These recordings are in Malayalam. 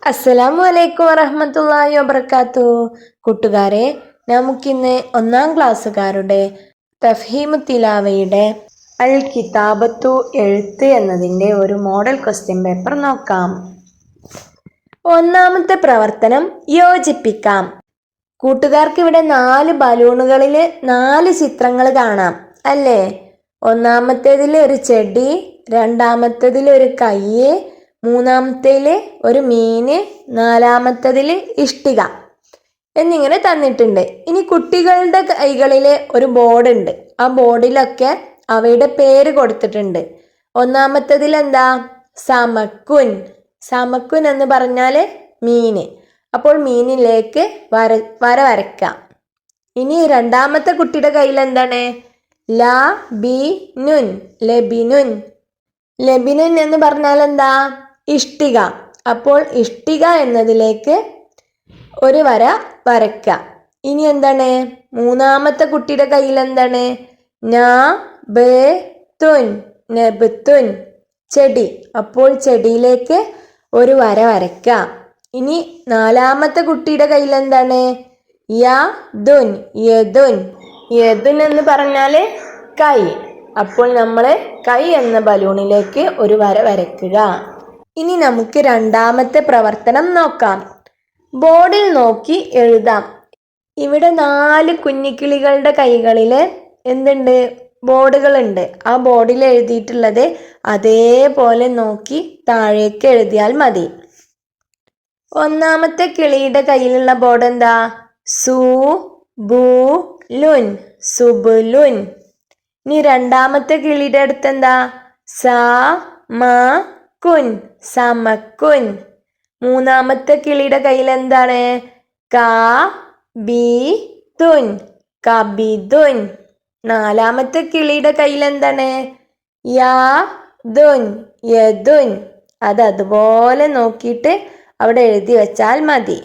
അസ്സലാമു അലൈക്കും വറഹ്മത്തുള്ളാഹി വബറകാതുഹു. കൂട്ടുകാരെ, നമുക്കിന്ന് ഒന്നാം ക്ലാസ്സുകാരുടെ തഫ്ഹീമു തിലാവയുടെ അൽ കിതാബത്തു എഴുത്ത് എന്നതിൻ്റെ ഒരു മോഡൽ ക്വസ്റ്റ്യൻ പേപ്പർ നോക്കാം. ഒന്നാമത്തെ പ്രവർത്തനം യോജിപ്പിക്കാം. കൂട്ടുകാർക്ക് ഇവിടെ 4 ബലൂണുകളിൽ 4 ചിത്രങ്ങൾ കാണാം അല്ലേ? ഒന്നാമത്തേതിൽ ഒരു ചെടി, രണ്ടാമത്തേതിൽ ഒരു കയ്യ്, മൂന്നാമത്തേതിൽ ഒരു മീന്, നാലാമത്തേതിൽ ഇഷ്ടിക എന്നിങ്ങനെ തന്നിട്ടുണ്ട്. ഇനി കുട്ടികളുടെ കൈകളിൽ ഒരു ബോർഡ് ഉണ്ട്. ആ ബോർഡിലൊക്കെ അവയുടെ പേര് കൊടുത്തിട്ടുണ്ട്. ഒന്നാമത്തേതിൽ എന്താ? സമക്കുൻ. സമക്കുൻ എന്ന് പറഞ്ഞാൽ മീന്. അപ്പോൾ മീനിലേക്ക് വര വരയ്ക്കാം. ഇനി രണ്ടാമത്തെ കുട്ടിയുടെ കയ്യിൽ എന്താണ്? ലബിനുൻ. ലബിനുൻ. ലബിനുൻ എന്ന് പറഞ്ഞാൽ എന്താ? ഇഷ്ടിക. അപ്പോൾ ഇഷ്ടിക എന്നതിലേക്ക് ഒരു വര വരയ്ക്കാം. ഇനി എന്താണ്? മൂന്നാമത്തെ കുട്ടിയുടെ കയ്യിൽ എന്താണ്? നബത്തുൻ. നബത്തുൻ. ചെടി. അപ്പോൾ ചെടിയിലേക്ക് ഒരു വര വരയ്ക്കാം. ഇനി നാലാമത്തെ കുട്ടിയുടെ കയ്യിൽ എന്താണ്? യദുൻ. യദുൻ. യദുൻ എന്ന് പറഞ്ഞാൽ കൈ. അപ്പോൾ നമ്മൾ കൈ എന്ന ബലൂണിലേക്ക് ഒരു വര വരയ്ക്കുക. ഇനി നമുക്ക് രണ്ടാമത്തെ പ്രവർത്തനം നോക്കാം. ബോർഡിൽ നോക്കി എഴുതാം. ഇവിടെ 4 കുഞ്ഞിക്കിളികളുടെ കൈകളിൽ എന്തുണ്ട്? ബോർഡുകളുണ്ട്. ആ ബോർഡിൽ എഴുതിയിട്ടുള്ളത് അതേപോലെ നോക്കി താഴേക്ക് എഴുതിയാൽ മതി. ഒന്നാമത്തെ കിളിയുടെ കയ്യിലുള്ള ബോർഡ് എന്താ? സുബുലുൻ. സുബുലുൻ. ഇനി രണ്ടാമത്തെ കിളിയുടെ അടുത്ത് എന്താ? സമകുൻ. സമക്കുൻ. മൂന്നാമത്തെ കിളിയുടെ കയ്യിൽ എന്താണ്? കബിതുൻ. കബിതുൻ. നാലാമത്തെ കിളിയുടെ കയ്യിൽ എന്താണ്? യദുൻ. യദുൻ. അതുപോലെ നോക്കിയിട്ട് അവിടെ എഴുതി വെച്ചാൽ മതി.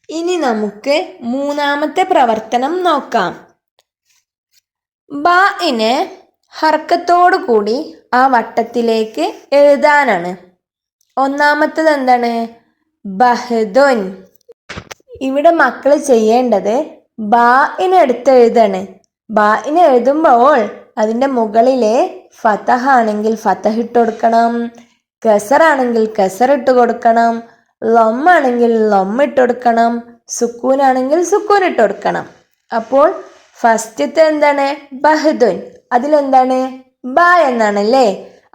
ഇനി നമുക്ക് മൂന്നാമത്തെ പ്രവർത്തനം നോക്കാം. ബാഇനെ ഹർക്കത്തോടു കൂടി ആ വട്ടത്തിലേക്ക് എഴുതാനാണ്. ഒന്നാമത്തത് എന്താണ്? ബഹ്ദുൻ. ഇവിടെ മക്കൾ ചെയ്യേണ്ടത് ബാഇനെ എടുത്ത് എഴുതാണ്. ബാഇനെ എഴുതുമ്പോൾ അതിൻ്റെ മുകളിലെ ഫതഹ ആണെങ്കിൽ ഫതഹ് ഇട്ട് കൊടുക്കണം, കസറാണെങ്കിൽ കസർ ഇട്ട് കൊടുക്കണം, ലൊമ്മാണെങ്കിൽ ലൊമ്മ ഇട്ട് കൊടുക്കണം, സുക്കൂനാണെങ്കിൽ സുക്കൂൻ ഇട്ട് കൊടുക്കണം. അപ്പോൾ ഫസ്റ്റത്തെ എന്താണ്? ബഹ്ദുൻ. അതിലെന്താണ്? ബ എന്നാണല്ലേ?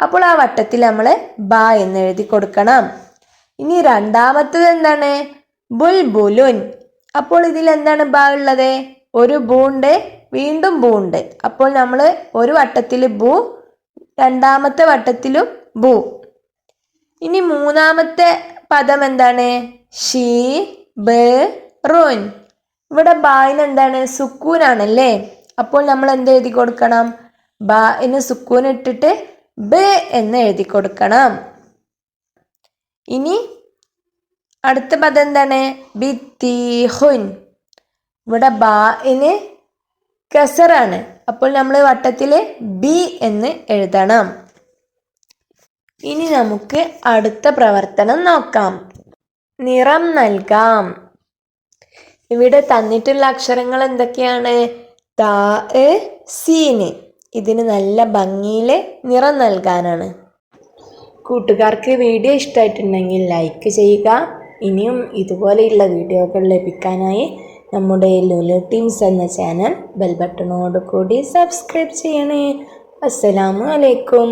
അപ്പോൾ ആ വട്ടത്തിൽ നമ്മൾ ബ എന്ന് എഴുതി കൊടുക്കണം. ഇനി രണ്ടാമത്തത് എന്താണ്? ബുൽബുലുൻ. അപ്പോൾ ഇതിൽ എന്താണ് ബ ഉള്ളത്? ഒരു ബു ഉണ്ട്, വീണ്ടും ബു ഉണ്ട്. അപ്പോൾ നമ്മൾ ഒരു വട്ടത്തിൽ ബു, രണ്ടാമത്തെ വട്ടത്തിലും ബു. ഇനി മൂന്നാമത്തെ പദം എന്താണ്? ഷിബറുൻ. ഇവിടെ ബായിന് എന്താണ്? സുക്കൂനാണല്ലേ? അപ്പോൾ നമ്മൾ എന്ത് എഴുതി കൊടുക്കണം? ബായിന് സുക്കൂൻ ഇട്ടിട്ട് ബ എന്ന് എഴുതി കൊടുക്കണം. ഇനി അടുത്ത പദം എന്താണ്? ബിത്തിഹുൻ. ഇവിടെ ബായിന് കസറാണ്. അപ്പോൾ നമ്മൾ വട്ടത്തിൽ ബി എന്ന് എഴുതണം. ഇനി നമുക്ക് അടുത്ത പ്രവർത്തനം നോക്കാം. നിറം നൽകാം. ഇവിടെ തന്നിട്ടുള്ള അക്ഷരങ്ങൾ എന്തൊക്കെയാണ്? താ, സീന്. ഇതിന് നല്ല ഭംഗിയിൽ നിറം നൽകാനാണ്. കൂട്ടുകാർക്ക് വീഡിയോ ഇഷ്ടമായിട്ടുണ്ടെങ്കിൽ ലൈക്ക് ചെയ്യുക. ഇനിയും ഇതുപോലെയുള്ള വീഡിയോകൾ ലഭിക്കാനായി നമ്മുടെ ലുലു ടീംസ് എന്ന ചാനൽ ബെൽ ബട്ടണോട് കൂടി സബ്സ്ക്രൈബ് ചെയ്യണേ. അസ്സലാമു അലൈക്കും.